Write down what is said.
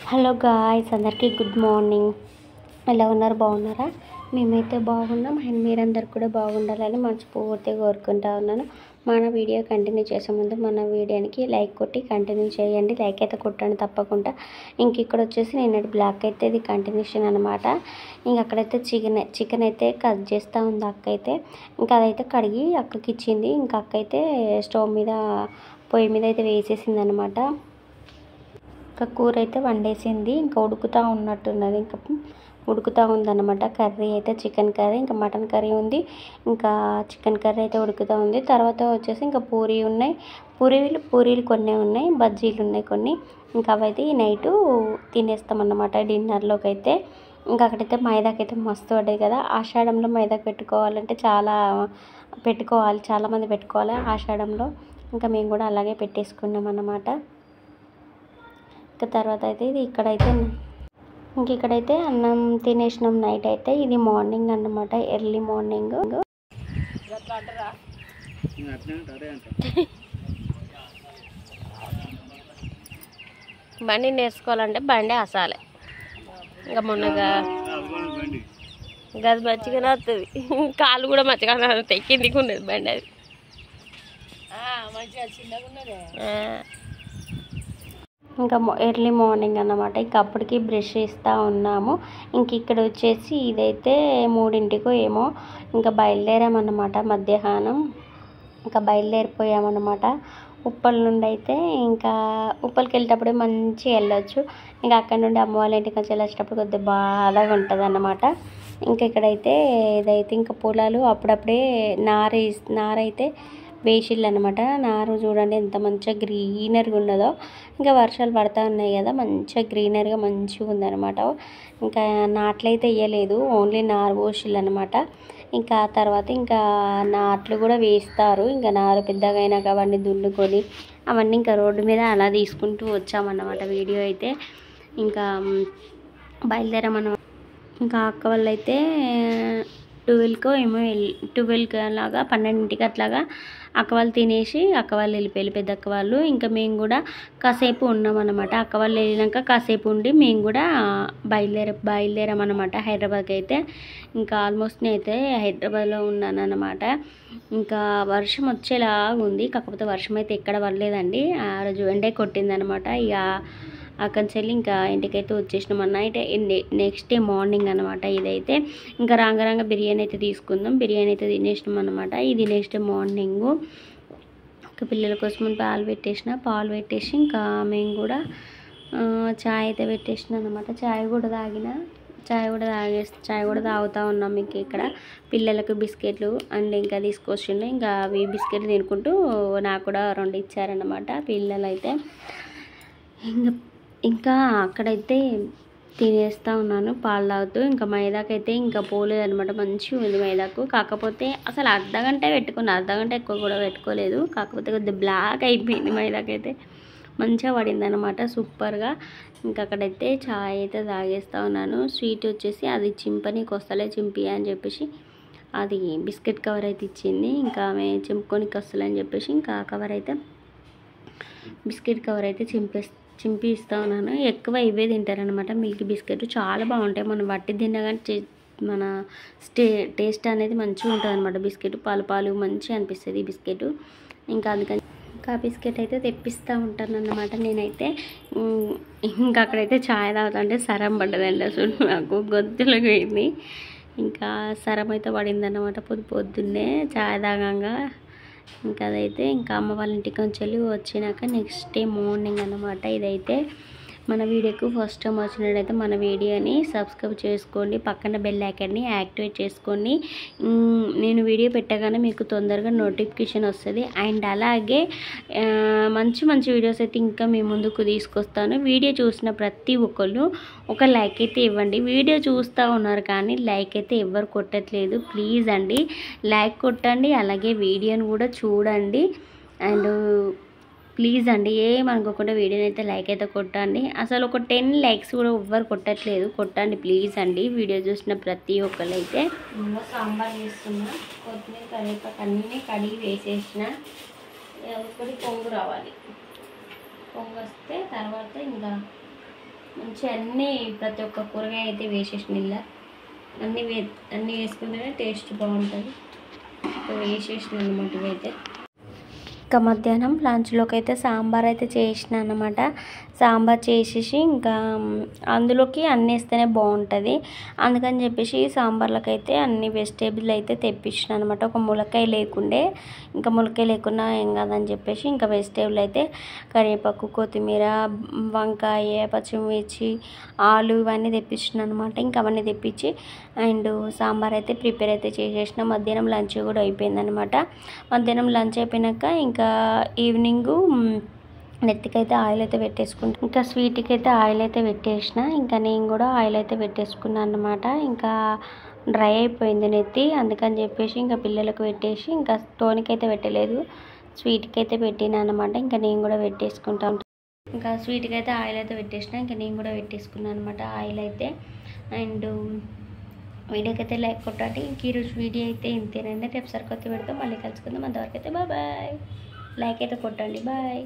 Hello guys, అందరికీ good morning. ఎలా ఉన్నారు? బాగున్నారా? మేమైతే బాగున్నాం అండ్ మీరందరు కూడా బాగుండాలని మనస్ఫూర్తిగా కోరుకుంటా ఉన్నాను. మన వీడియో కంటిన్యూ చేసే ముందు మన వీడియోకి లైక్ కొట్టి కంటిన్యూ చేయండి. లైక్ అయితే కొట్టండి తప్పకుండా. ఇంక ఇక్కడ వచ్చేసి నేను బ్లాక్ అయితే ఇది కంటిన్యూషన్ అనమాట. ఇంక అక్కడైతే చికెన్ అయితే కట్ చేస్తూ ఉంది అక్క అయితే. ఇంకా అదైతే కడిగి అక్కకి ఇచ్చింది. ఇంకా అక్క అయితే స్టవ్ మీద పొయ్యి మీద అయితే వేసేసింది అనమాట. ఇంకా కూర అయితే వండేసింది. ఇంకా ఉడుకుతూ ఉన్నట్టున్నది. ఇంకా ఉడుకుతూ ఉందన్నమాట. కర్రీ అయితే చికెన్ కర్రీ, ఇంకా మటన్ కర్రీ ఉంది, ఇంకా చికెన్ కర్రీ అయితే ఉడుకుతూ ఉంది. తర్వాత వచ్చేసి ఇంకా పూరీ ఉన్నాయి. పూరీలు కొన్ని ఉన్నాయి, బజ్జీలు ఉన్నాయి కొన్ని. ఇంకా అవైతే ఈ నైటు తినేస్తామన్నమాట డిన్నర్లోకి అయితే. ఇంకా అక్కడైతే మైదాకైతే మస్తు పడ్డది కదా. ఆషాఢంలో మైదాకు చాలామంది పెట్టుకోవాలి ఆషాఢంలో. ఇంకా మేము కూడా అలాగే పెట్టేసుకున్నాం అన్నమాట. ఇంకా తర్వాత అయితే ఇది ఇక్కడైతే అన్నం తినేసినాం నైట్ అయితే. ఇది మార్నింగ్ అన్నమాట, ఎర్లీ మార్నింగ్. బండి నేర్చుకోవాలంటే బండి అసాలే. ఇంకా మొన్నగా గది మంచిగానే వస్తుంది, కాళ్ళు కూడా మంచిగానే వస్తాయి. కిందికి ఉన్నది బండి, అది ఇంకా ఎర్లీ మార్నింగ్ అన్నమాట. ఇంకా అప్పటికి బ్రష్ చేస్తూ ఉన్నాము. ఇంక ఇక్కడ వచ్చేసి ఇదైతే 3 ఏమో ఇంకా బయలుదేరామన్నమాట. మధ్యాహ్నం ఇంకా బయలుదేరిపోయామన్నమాట. ఉప్పల్ నుండి అయితే ఇంకా ఉప్పల్కి వెళ్ళేటప్పుడే మంచిగా వెళ్ళొచ్చు. ఇంకా అక్కడ నుండి అమ్మ వాళ్ళ ఇంటికి వచ్చి వెళ్ళేటప్పుడు కొద్దిగా బాధగా ఉంటుంది అన్నమాట. ఇంకా ఇక్కడైతే ఇదైతే ఇంకా పొలాలు అప్పుడప్పుడే నారైతే వేసిళ్ళు అనమాట. నారు చూడండి ఎంత మంచిగా గ్రీనరీగా ఉన్నదో. ఇంకా వర్షాలు పడుతూ ఉన్నాయి కదా, మంచిగా గ్రీనరీగా మంచిగా ఉందన్నమాట. ఇంకా నాట్లయితే వేయలేదు, ఓన్లీ నారు పోసిళ్ళు అనమాట. ఇంకా తర్వాత ఇంకా నాట్లు కూడా వేస్తారు. ఇంకా నారు పెద్దగా అయినాక అవన్నీ దున్నుకొని అవన్నీ ఇంకా రోడ్డు మీద అలా తీసుకుంటూ వచ్చామన్నమాట. వీడియో అయితే ఇంకా బయలుదేరామన్నమాట. ఇంకా అక్క వాళ్ళు అయితే 12 అలాగా 12 అట్లాగా అక్క వాళ్ళు తినేసి అక్క వాళ్ళు వెళ్ళిపోయారు, పెద్ద అక్క వాళ్ళు. ఇంకా మేము కూడా కాసేపు ఉన్నామన్నమాట. అక్క వాళ్ళు వెళ్ళినాక కాసేపు ఉండి మేము కూడా బయలుదేరామన్నమాట హైదరాబాద్కి అయితే. ఇంకా ఆల్మోస్ట్ నేనైతే హైదరాబాద్లో ఉన్నాను అన్నమాట. ఇంకా వర్షం వచ్చేలాగా ఉంది, కాకపోతే వర్షం అయితే ఎక్కడ పడలేదండి. ఆ రోజు ఎండే కొట్టిందనమాట. ఇక అక్కడి నుంచి ఇంకా ఇంటికైతే వచ్చేసినాం అన్న. అయితే నెక్స్ట్ డే మార్నింగ్ అనమాట ఇదైతే. ఇంకా రాంగ బిర్యానీ అయితే తీసుకుందాం, బిర్యానీ అయితే తినేసినాం అనమాట. ఇది నెక్స్ట్ డే మార్నింగు. ఇంకా పిల్లల కోసం పాలు పెట్టేసి ఇంకా మేము కూడా చాయ్ అయితే పెట్టేసిన అనమాట. చాయ్ కూడా తాగుతూ ఉన్నాం. మీకు ఇక్కడ పిల్లలకు బిస్కెట్లు అండ్ ఇంకా తీసుకొచ్చిండు. ఇంకా అవి బిస్కెట్లు తినుకుంటూ నాకు కూడా 2 ఇచ్చారనమాట పిల్లలు అయితే. ఇంకా అక్కడైతే తినేస్తూ ఉన్నాను పాలు తాగుతూ. ఇంకా మైదాకైతే ఇంకా పోలేదనమాట. మంచిగా ఉంది మైదాకు, కాకపోతే అసలు అర్ధగంట ఎక్కువ కూడా పెట్టుకోలేదు. కాకపోతే కొద్దిగా బ్లాక్ అయిపోయింది మైదాకైతే. మంచిగా పడిందనమాట, సూపర్గా. ఇంకా అక్కడైతే చాయ్ అయితే తాగేస్తూ ఉన్నాను. స్వీట్ వచ్చేసి అది చింపనీకి వస్తలే, చింపి అని చెప్పేసి అది బిస్కెట్ కవర్ అయితే ఇచ్చింది. ఇంకా ఆమె చింపుకోనికి వస్తలేని చెప్పేసి ఇంకా బిస్కెట్ కవర్ అయితే చింపి ఇస్తూ ఉన్నాను. ఎక్కువ ఇవే తింటారనమాట, మిల్క్ బిస్కెట్ చాలా బాగుంటాయి. మనం వట్టి తినగానే మన టేస్ట్ అనేది మంచిగా ఉంటుంది అనమాట. బిస్కెట్ పాలు మంచిగా అనిపిస్తుంది ఈ బిస్కెట్. ఇంకా అందుకని ఇంకా బిస్కెట్ అయితే తెప్పిస్తూ ఉంటాను అన్నమాట నేనైతే. ఇంకా అక్కడైతే చాయ్ తాగుతుంటే సరం పడ్డదండి, అసలు నాకు గొంతులోకి పోయింది. ఇంకా సరం అయితే పడిందన్నమాట పొద్దున్నే చాయ్ తాగంగా. ఇంకా అదైతే ఇంకా అమ్మ వాళ్ళ ఇంటికి వెళ్ళి వచ్చినాక నెక్స్ట్ డే మార్నింగ్ అన్నమాట ఇదైతే. మన వీడియోకు ఫస్ట్ టైం వచ్చినట్టయితే మన వీడియోని సబ్స్క్రైబ్ చేసుకోండి, పక్కన బెల్ ఐకాన్ని యాక్టివేట్ చేసుకోండి. నేను వీడియో పెట్టగానే మీకు తొందరగా నోటిఫికేషన్ వస్తుంది. అండ్ అలాగే మంచి వీడియోస్ అయితే ఇంకా మీ ముందుకు తీసుకొస్తాను. వీడియో చూసిన ప్రతి ఒక్కళ్ళు ఒక లైక్ అయితే ఇవ్వండి. వీడియో చూస్తూ ఉన్నారు కానీ లైక్ అయితే ఎవ్వరు కొట్టట్లేదు. ప్లీజ్ అండి లైక్ కొట్టండి, అలాగే వీడియోని కూడా చూడండి. అండ్ ప్లీజ్ అండి ఏమనుకోకుండా వీడియోని అయితే లైక్ అయితే కొట్టండి. అసలు ఒక 10 లైక్స్ కూడా ఎవ్వరు కొట్టట్లేదు, కొట్టండి ప్లీజ్ అండి. వీడియో చూసిన ప్రతి ఒక్కరు అయితే. సాంబార్ వేస్తున్నా, కొత్తిమీర కరివేపాకు అన్నీ కడిగి వేసేసిన. ఒకటి పొంగు రావాలి, పొంగు వస్తే తర్వాత ఇంకా మంచిగా ప్రతి ఒక్క కూరగాయ అయితే వేసేసిన ఇలా అన్నీ వేసుకుంటేనే టేస్ట్ బాగుంటుంది. వేసేసిన అన్నమాట ఇవైతే. ఇంకా మధ్యాహ్నం లంచ్లోకి అయితే సాంబార్ అయితే చేసిన అన్నమాట. సాంబార్ చేసేసి ఇంకా అందులోకి అన్నీ వేస్తేనే బాగుంటుంది. అందుకని చెప్పేసి సాంబార్లోకి అయితే అన్ని వెజిటేబుల్ అయితే తెప్పించిన అనమాట. ఒక ములక్కాయ లేకుండే, ఇంకా ములక్కాయ లేకున్నా ఏం కాదని చెప్పేసి ఇంకా వెజిటేబుల్ అయితే కరివేపాకు, కొత్తిమీర, వంకాయ, పచ్చిమిర్చి, ఆలు ఇవన్నీ తెప్పించిన అనమాట. ఇంకా అవన్నీ తెప్పించి అండ్ సాంబార్ అయితే ప్రిపేర్ అయితే చేసేసిన. మధ్యాహ్నం లంచ్ కూడా అయిపోయిందనమాట. మధ్యాహ్నం లంచ్ అయిపోయినాక ఇంకా ఈవినింగ్ నెత్తికైతే ఆయిల్ అయితే పెట్టేసుకుంటాను. ఇంకా స్వీట్కి అయితే ఆయిల్ అయితే పెట్టేసిన. ఇంకా నేను కూడా ఆయిల్ అయితే పెట్టేసుకున్నాను అనమాట. ఇంకా డ్రై అయిపోయింది నెత్తి, అందుకని చెప్పేసి ఇంకా పిల్లలకు పెట్టేసి ఇంకా టోనికి అయితే పెట్టలేదు, స్వీట్కి అయితే పెట్టినా అనమాట. ఇంకా నేను కూడా పెట్టేసుకుంటాను. ఇంకా స్వీట్కి అయితే ఆయిల్ అయితే పెట్టేసిన. ఇంకా నేను కూడా పెట్టేసుకున్నాను అనమాట ఆయిల్ అయితే. అండ్ వీడియోకి అయితే లైక్ కొట్టండి. ఇంక ఈరోజు వీడియో అయితే ఇంతేనండి. రేపు సరికొత్త పెడతాం, మళ్ళీ కలుసుకుందాం. అంతవరకు అయితే బాయ్. లైక్ అయితే కొట్టండి. బాయ్.